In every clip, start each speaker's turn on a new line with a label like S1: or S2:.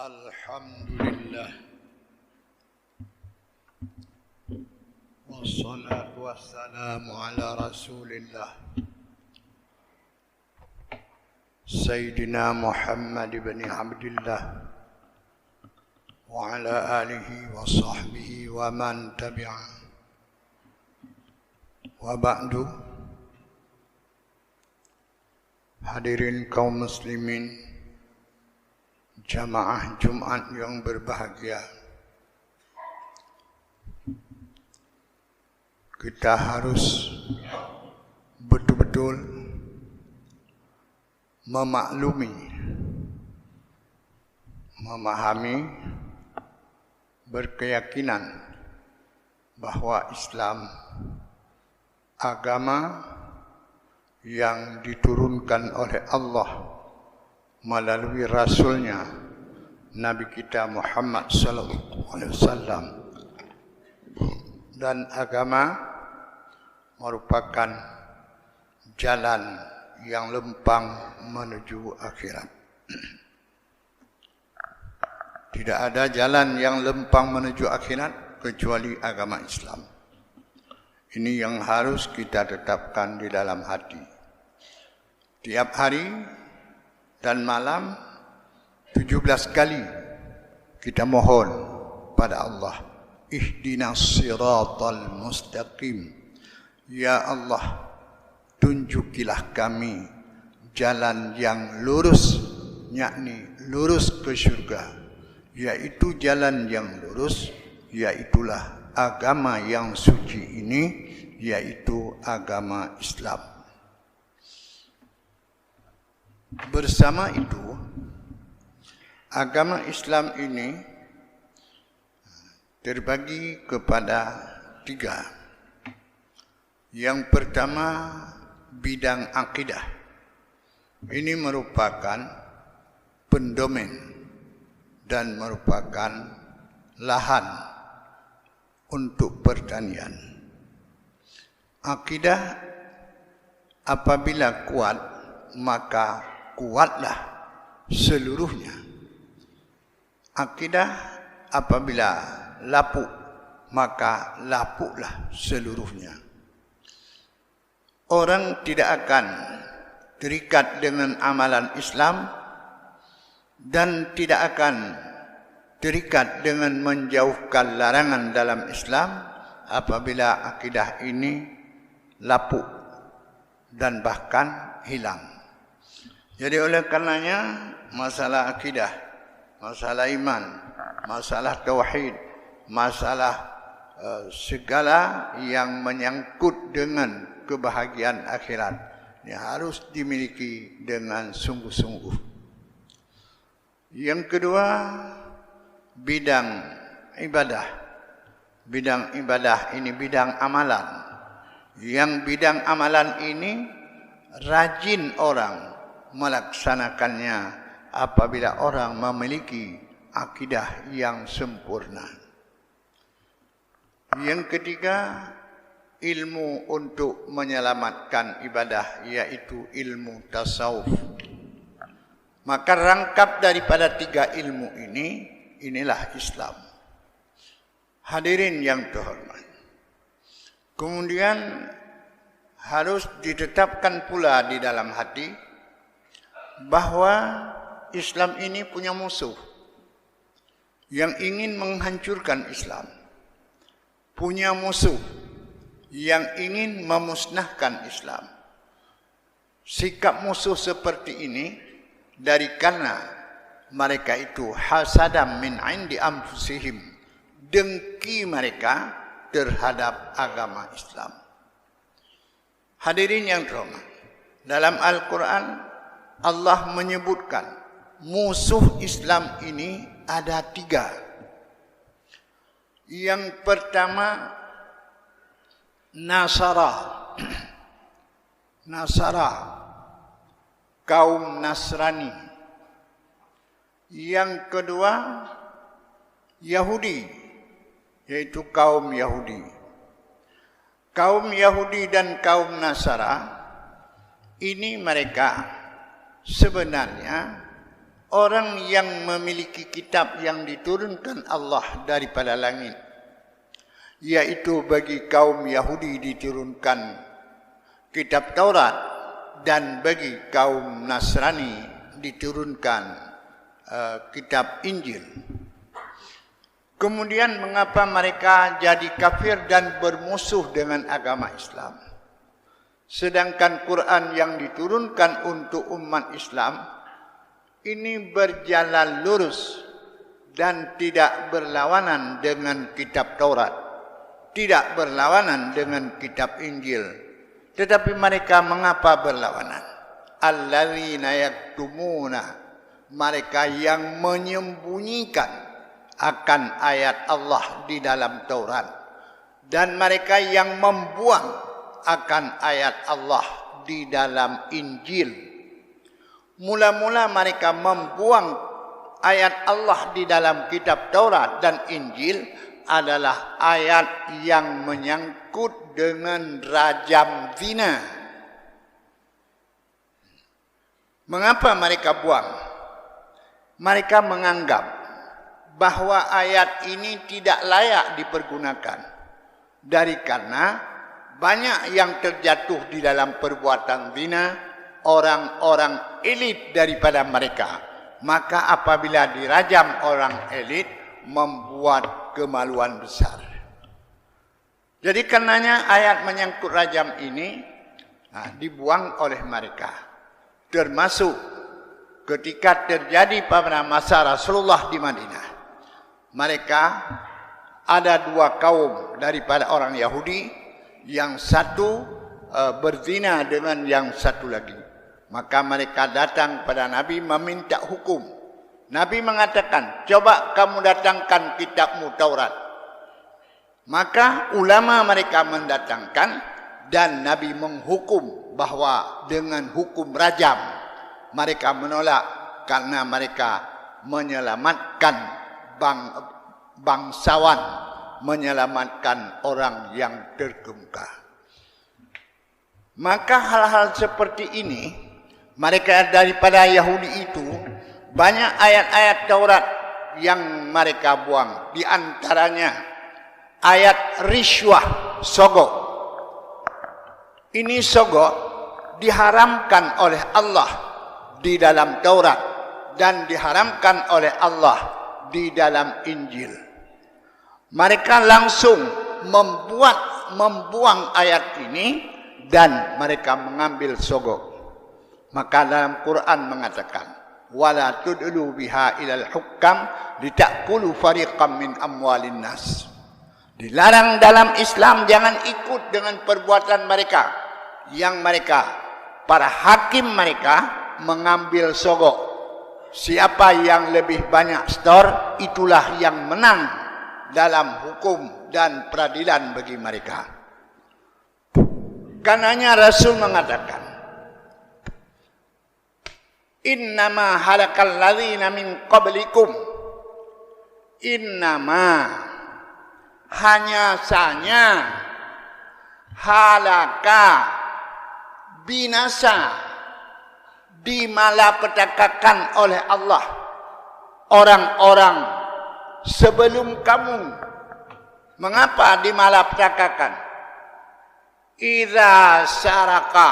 S1: Alhamdulillah wassalatu wassalamu ala rasulillah Sayyidina Muhammad ibn Abdillah wa ala alihi wa sahbihi wa man tabi'ah wa ba'du. Hadirin kaum muslimin jamaah Jumat yang berbahagia, kita harus betul-betul memaklumi, memahami, berkeyakinan bahwa Islam agama yang diturunkan oleh Allah melalui Rasulnya Nabi kita Muhammad sallallahu alaihi wasallam, dan agama merupakan jalan yang lempang menuju akhirat. Tidak ada jalan yang lempang menuju akhirat kecuali agama Islam. Ini yang harus kita tetapkan di dalam hati. Tiap hari dan malam 17 kali kita mohon pada Allah, ihdinas siratal mustaqim. Ya Allah, tunjukilah kami jalan yang lurus, yakni lurus ke syurga, yaitu jalan yang lurus, yaitulah agama yang suci ini, yaitu agama Islam. Bersama itu, agama Islam ini terbagi kepada 3. Yang pertama, bidang akidah. Ini merupakan pendomen dan merupakan lahan untuk pertanian. Akidah apabila kuat, maka kuatlah seluruhnya. Akidah apabila lapuk, maka lapuklah seluruhnya. Orang tidak akan terikat dengan amalan Islam dan tidak akan terikat dengan menjauhkan larangan dalam Islam apabila akidah ini lapuk dan bahkan hilang. Jadi oleh karenanya masalah akidah, masalah iman, masalah tauhid, masalah segala yang menyangkut dengan kebahagiaan akhirat ini harus dimiliki dengan sungguh-sungguh. Yang kedua, bidang ibadah. Bidang ibadah ini bidang amalan. Yang bidang amalan ini rajin orang melaksanakannya apabila orang memiliki akidah yang sempurna. Yang ketiga, ilmu untuk menyelamatkan ibadah, yaitu ilmu tasawuf. Maka rangkap daripada 3 ilmu ini, inilah Islam. Hadirin yang terhormat. Kemudian harus ditetapkan pula di dalam hati bahwa Islam ini punya musuh yang ingin menghancurkan Islam, punya musuh yang ingin memusnahkan Islam. Sikap musuh seperti ini dari karena mereka itu hasadam min indi anfusihim, dengki mereka terhadap agama Islam. Hadirin yang terhormat, dalam Al-Quran Allah menyebutkan musuh Islam ini ada 3. Yang pertama, Nasara. Nasara, kaum Nasrani. Yang kedua, Yahudi, yaitu kaum Yahudi. Kaum Yahudi dan kaum Nasara ini mereka sebenarnya orang yang memiliki kitab yang diturunkan Allah daripada langit, yaitu bagi kaum Yahudi diturunkan kitab Taurat dan bagi kaum Nasrani diturunkan kitab Injil. Kemudian mengapa mereka jadi kafir dan bermusuh dengan agama Islam? Sedangkan Quran yang diturunkan untuk umat Islam ini berjalan lurus dan tidak berlawanan dengan kitab Taurat, tidak berlawanan dengan kitab Injil. Tetapi mereka mengapa berlawanan? Alladzina yaktumuna, mereka yang menyembunyikan akan ayat Allah di dalam Taurat, dan mereka yang membuang akan ayat Allah di dalam Injil. Mula-mula mereka membuang ayat Allah di dalam kitab Taurat dan Injil adalah ayat yang menyangkut dengan rajam zina. Mengapa mereka buang? Mereka menganggap bahwa ayat ini tidak layak dipergunakan. Karena banyak yang terjatuh di dalam perbuatan zina, orang-orang elit daripada mereka. Maka apabila dirajam orang elit, membuat kemaluan besar. Jadi karenanya ayat menyangkut rajam ini dibuang oleh mereka. Termasuk ketika terjadi pada masa Rasulullah di Madinah. Mereka ada dua kaum daripada orang Yahudi, yang satu berzina dengan yang satu lagi. Maka mereka datang pada Nabi meminta hukum. Nabi mengatakan, coba kamu datangkan kitabmu Taurat. Maka ulama mereka mendatangkan dan Nabi menghukum bahwa dengan hukum rajam. Mereka menolak karena mereka menyelamatkan bangsawan, menyelamatkan orang yang terkemuka. Maka hal-hal seperti ini, mereka daripada Yahudi itu, banyak ayat-ayat Taurat yang mereka buang. Di antaranya ayat riswah, sogok. Ini sogok diharamkan oleh Allah di dalam Taurat dan diharamkan oleh Allah di dalam Injil. Mereka langsung membuang ayat ini dan mereka mengambil sogok. Maka dalam Quran mengatakan, wala tudlu biha ilal hukam litakulu fariqam min amwalin nas. Dilarang dalam Islam jangan ikut dengan perbuatan mereka, yang mereka, para hakim mereka mengambil sogok. Siapa yang lebih banyak setor, itulah yang menang dalam hukum dan peradilan bagi mereka. Karenanya Rasul mengatakan, innama halakal ladzina min qablikum, innama, hanya saja, halaka, binasa, dimalapetakakan oleh Allah orang-orang sebelum kamu. Mengapa dimalapetakakan? Idza saraka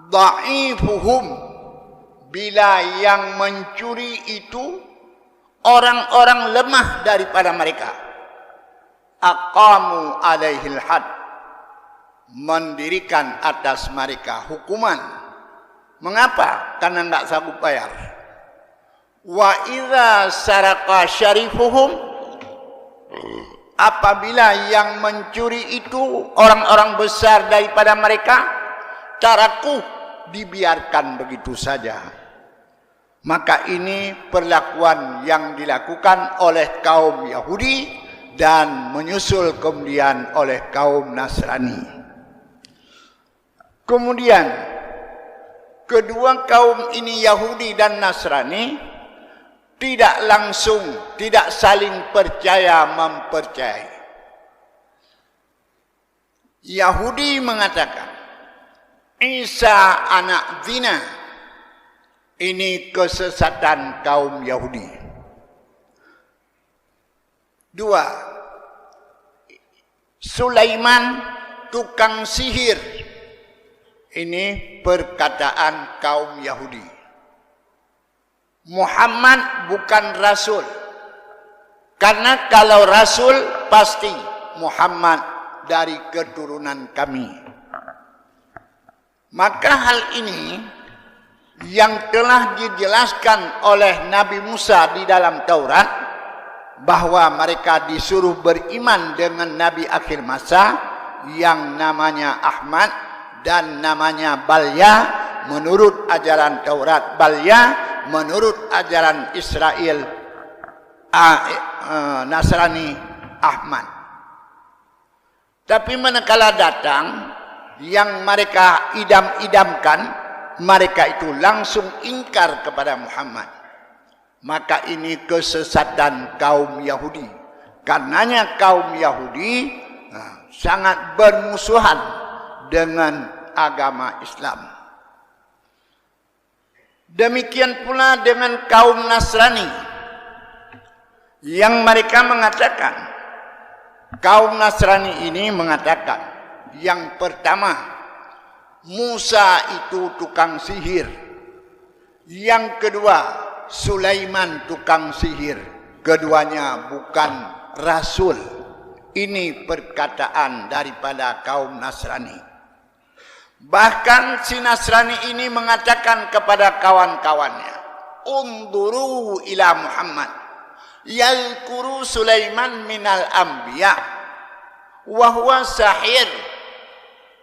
S1: dha'ifuhum, bila yang mencuri itu orang-orang lemah daripada mereka, aqamu alaihil had, mendirikan atas mereka hukuman. Mengapa? Karena tidak sanggup bayar. Wa idza saraka syarifuhum, apabila yang mencuri itu orang-orang besar daripada mereka, taraku, dibiarkan begitu saja. Maka ini perlakuan yang dilakukan oleh kaum Yahudi dan menyusul kemudian oleh kaum Nasrani. Kemudian kedua kaum ini, Yahudi dan Nasrani, tidak langsung, tidak saling percaya mempercayai. Yahudi mengatakan Isa anak zina, Ini kesesatan kaum Yahudi. 2. Sulaiman tukang sihir. Ini perkataan kaum Yahudi. Muhammad bukan rasul. Karena kalau rasul pasti Muhammad dari keturunan kami. Maka hal ini yang telah dijelaskan oleh Nabi Musa di dalam Taurat, bahwa mereka disuruh beriman dengan Nabi akhir masa yang namanya Ahmad dan namanya Balya menurut ajaran Taurat, Balya menurut ajaran Israel Nasrani Ahmad. Tapi manakala datang yang mereka idam-idamkan, mereka itu langsung ingkar kepada Muhammad. Maka ini kesesatan kaum Yahudi. Karenanya kaum Yahudi sangat bermusuhan dengan agama Islam. Demikian pula dengan kaum Nasrani, yang mereka mengatakan, kaum Nasrani ini mengatakan, yang pertama, Musa itu tukang sihir. Yang kedua, Sulaiman tukang sihir. Keduanya bukan rasul. Ini perkataan daripada kaum Nasrani. Bahkan si Nasrani ini mengatakan kepada kawan-kawannya, "Unduru ila Muhammad yalkuru Sulaiman minal anbiya wa huwa sahir."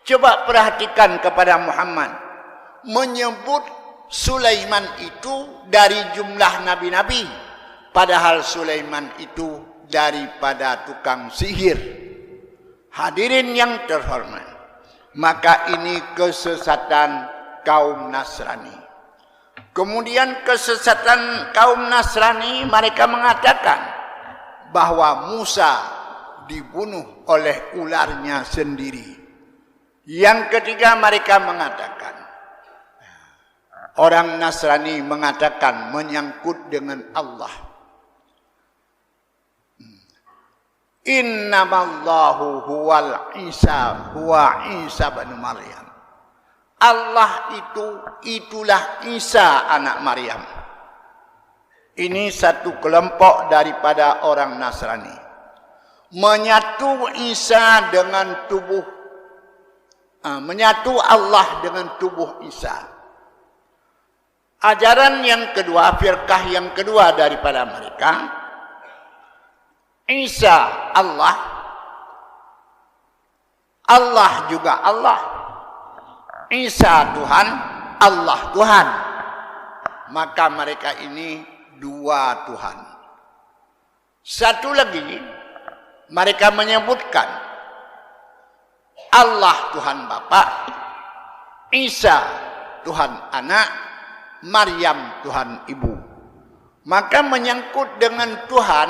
S1: Coba perhatikan kepada Muhammad, menyebut Sulaiman itu dari jumlah nabi-nabi, padahal Sulaiman itu daripada tukang sihir. Hadirin yang terhormat, maka ini kesesatan kaum Nasrani. Kemudian kesesatan kaum Nasrani, mereka mengatakan bahwa Musa dibunuh oleh ularnya sendiri. Yang ketiga, mereka mengatakan, orang Nasrani mengatakan menyangkut dengan Allah. Innamallahu huwal Isa huwa Isa bin Maryam. Allah itulah Isa anak Maryam. Ini satu kelompok daripada orang Nasrani. Menyatu Isa dengan tubuh, menyatu Allah dengan tubuh Isa. Ajaran yang kedua, firqah yang kedua daripada mereka, Isa Allah, Allah juga Allah. Isa Tuhan, Allah Tuhan. Maka mereka ini dua Tuhan. Satu lagi, mereka menyebutkan Allah Tuhan Bapa, Isa Tuhan Anak, Maryam Tuhan Ibu. Maka menyangkut dengan Tuhan,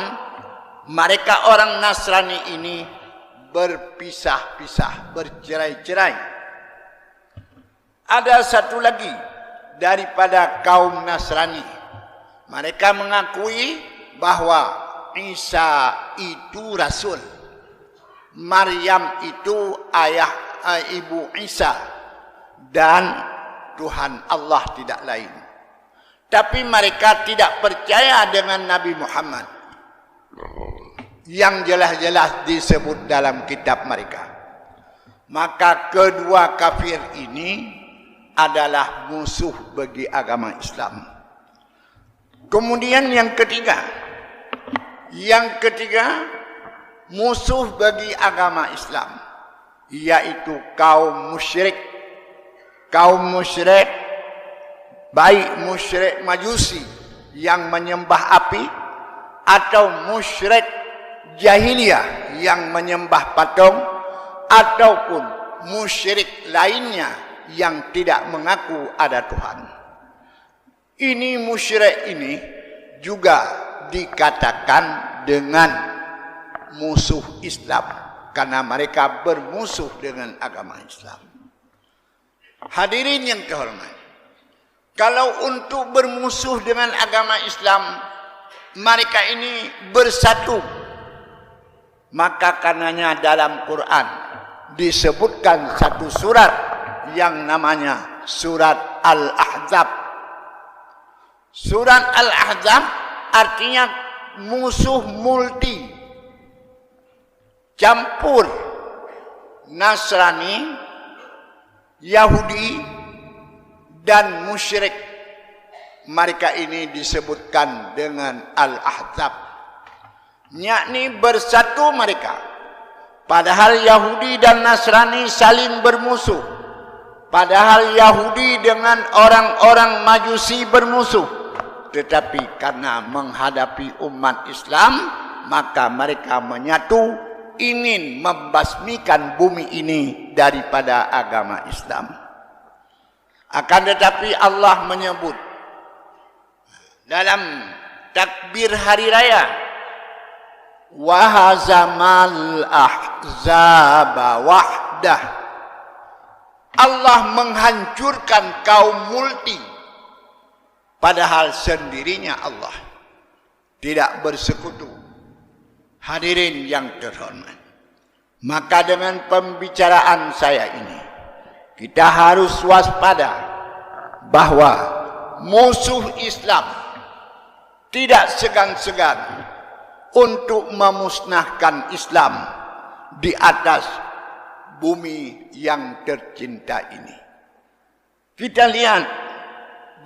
S1: mereka orang Nasrani ini berpisah-pisah, bercerai-cerai. Ada satu lagi daripada kaum Nasrani. Mereka mengakui bahwa Isa itu Rasul. Maryam itu ibu Isa. Dan Tuhan Allah tidak lain. Tapi mereka tidak percaya dengan Nabi Muhammad, yang jelas-jelas disebut dalam kitab mereka. Maka kedua kafir ini adalah musuh bagi agama Islam. Kemudian yang ketiga, musuh bagi agama Islam, yaitu kaum musyrik. Kaum musyrik, baik musyrik Majusi yang menyembah api, atau musyrik jahiliyah yang menyembah patung, ataupun musyrik lainnya yang tidak mengaku ada Tuhan. Ini musyrik ini juga dikatakan dengan musuh Islam, karena mereka bermusuh dengan agama Islam. Hadirin yang terhormat, Kalau untuk bermusuh dengan agama Islam, mereka ini bersatu. Maka karenanya dalam Quran disebutkan satu surat yang namanya surat Al-Ahzab. Surat Al-Ahzab artinya musuh multi, campur Nasrani, Yahudi, dan musyrik. Mereka ini disebutkan dengan Al-Ahzab, yakni bersatu mereka. Padahal Yahudi dan Nasrani saling bermusuh. Padahal Yahudi dengan orang-orang Majusi bermusuh. Tetapi karena menghadapi umat Islam, maka mereka menyatu, ingin membasmikan bumi ini daripada agama Islam. Akan tetapi Allah menyebut dalam takbir hari raya, wa hazamal ahzaba wahdah. Allah menghancurkan kaum multi, padahal sendirinya Allah, tidak bersekutu. Hadirin yang terhormat, maka dengan pembicaraan saya ini, kita harus waspada bahwa musuh Islam tidak segan-segan untuk memusnahkan Islam di atas bumi yang tercinta ini. Kita lihat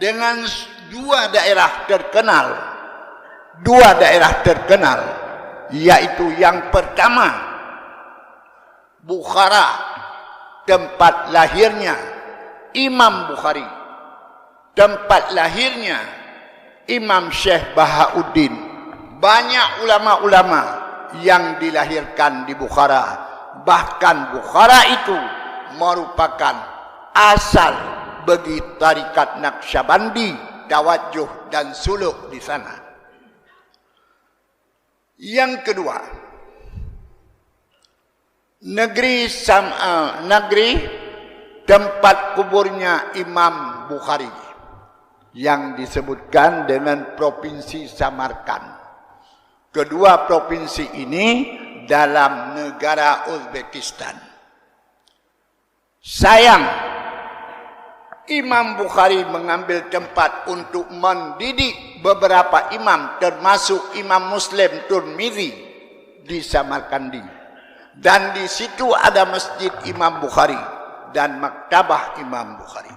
S1: dengan dua daerah terkenal, yaitu yang pertama Bukhara, tempat lahirnya Imam Bukhari, tempat lahirnya Imam Syekh Bahauddin. Banyak ulama-ulama yang dilahirkan di Bukhara. Bahkan Bukhara itu merupakan asal bagi tarikat Naqsyabandi, Tawajuh dan Suluk di sana. Yang kedua, negeri tempat kuburnya Imam Bukhari yang disebutkan dengan Provinsi Samarkand. Kedua provinsi ini dalam negara Uzbekistan. Sayang, Imam Bukhari mengambil tempat untuk mendidik beberapa imam, termasuk Imam Muslim Tirmidzi di Samarkandi. Dan di situ ada masjid Imam Bukhari dan maktabah Imam Bukhari.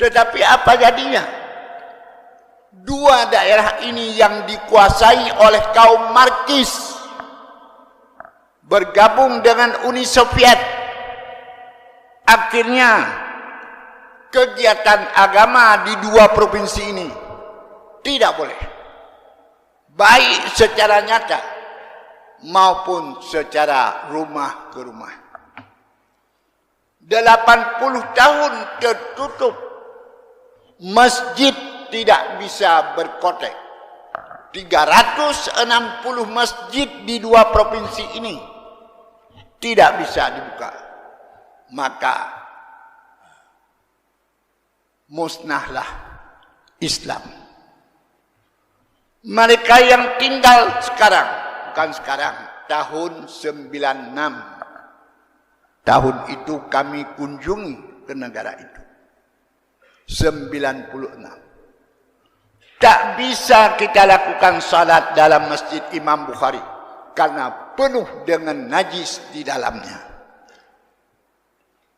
S1: Tetapi apa jadinya? Dua daerah ini yang dikuasai oleh kaum Marxis bergabung dengan Uni Soviet. Akhirnya kegiatan agama di dua provinsi ini tidak boleh, baik secara nyata maupun secara rumah ke rumah. 80 tahun tertutup, masjid tidak bisa berkotek. 360 masjid di dua provinsi ini tidak bisa dibuka. Maka musnahlah Islam. Mereka yang tinggal sekarang, bukan sekarang, tahun 96. Tahun itu kami kunjungi ke negara itu. 96. Tak bisa kita lakukan salat dalam masjid Imam Bukhari karena penuh dengan najis di dalamnya.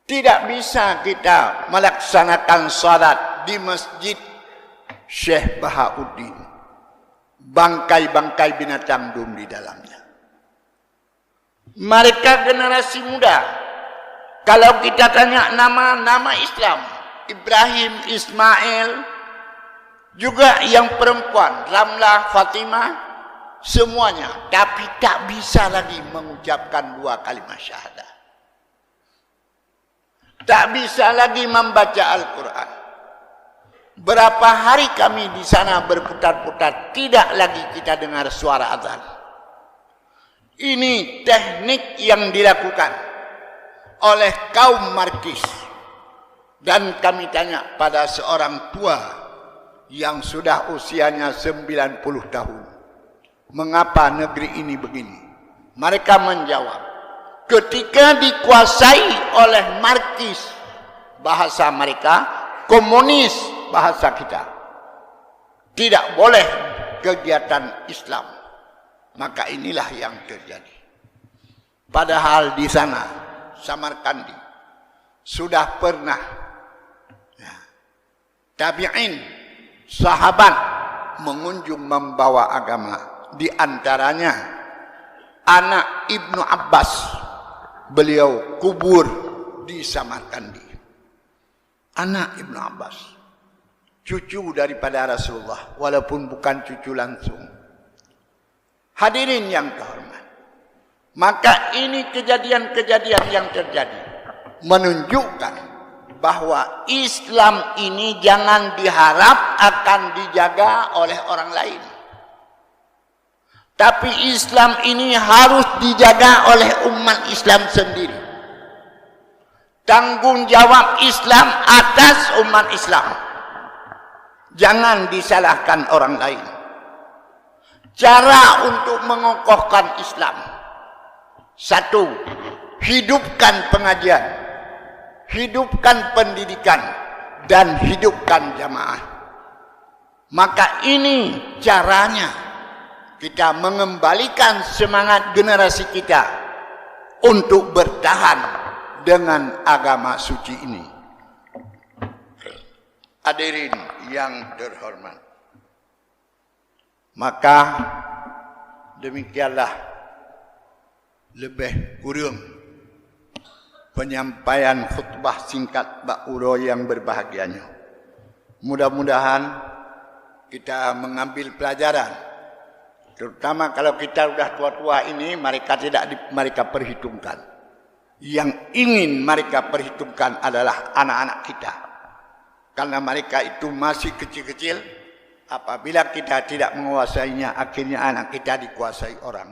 S1: Tidak bisa kita melaksanakan salat di masjid Syekh Bahauddin. Bangkai-bangkai binatang dum di dalamnya. Mereka generasi muda, kalau kita tanya nama Islam, Ibrahim, Ismail, juga yang perempuan, Ramlah, Fatimah, semuanya. Tapi tak bisa lagi mengucapkan dua kalimat syahadah. Tak bisa lagi membaca Al-Quran. Berapa hari kami di sana berputar-putar, tidak lagi kita dengar suara azan. Ini teknik yang dilakukan oleh kaum Marxis. Dan kami tanya pada seorang tua yang sudah usianya 90 tahun, mengapa negeri ini begini? Mereka menjawab, ketika dikuasai oleh Marxis, bahasa mereka, komunis, bahasa kita, tidak boleh kegiatan Islam. Maka inilah yang terjadi. Padahal di sana, Samarkandi, sudah pernah tabi'in, sahabat mengunjung membawa agama. Di antaranya anak Ibnu Abbas, beliau kubur di Samarkandi. Anak Ibnu Abbas, cucu daripada Rasulullah, walaupun bukan cucu langsung. Hadirin yang terhormat, maka ini kejadian-kejadian yang terjadi menunjukkan bahwa Islam ini jangan diharap akan dijaga oleh orang lain. Tapi Islam ini harus dijaga oleh umat Islam sendiri. Tanggung jawab Islam atas umat Islam. Jangan disalahkan orang lain. Cara untuk mengokohkan Islam: satu, hidupkan pengajian, hidupkan pendidikan, dan hidupkan jamaah. Maka ini caranya kita mengembalikan semangat generasi kita untuk bertahan dengan agama suci ini. Hadirin yang terhormat, maka demikianlah lebih kurang penyampaian khutbah singkat Pak Uro yang berbahagianya. Mudah-mudahan kita mengambil pelajaran, terutama kalau kita sudah tua-tua ini, mereka perhitungkan. Yang ingin mereka perhitungkan adalah anak-anak kita, karena mereka itu masih kecil-kecil. Apabila kita tidak menguasainya, akhirnya anak kita dikuasai orang.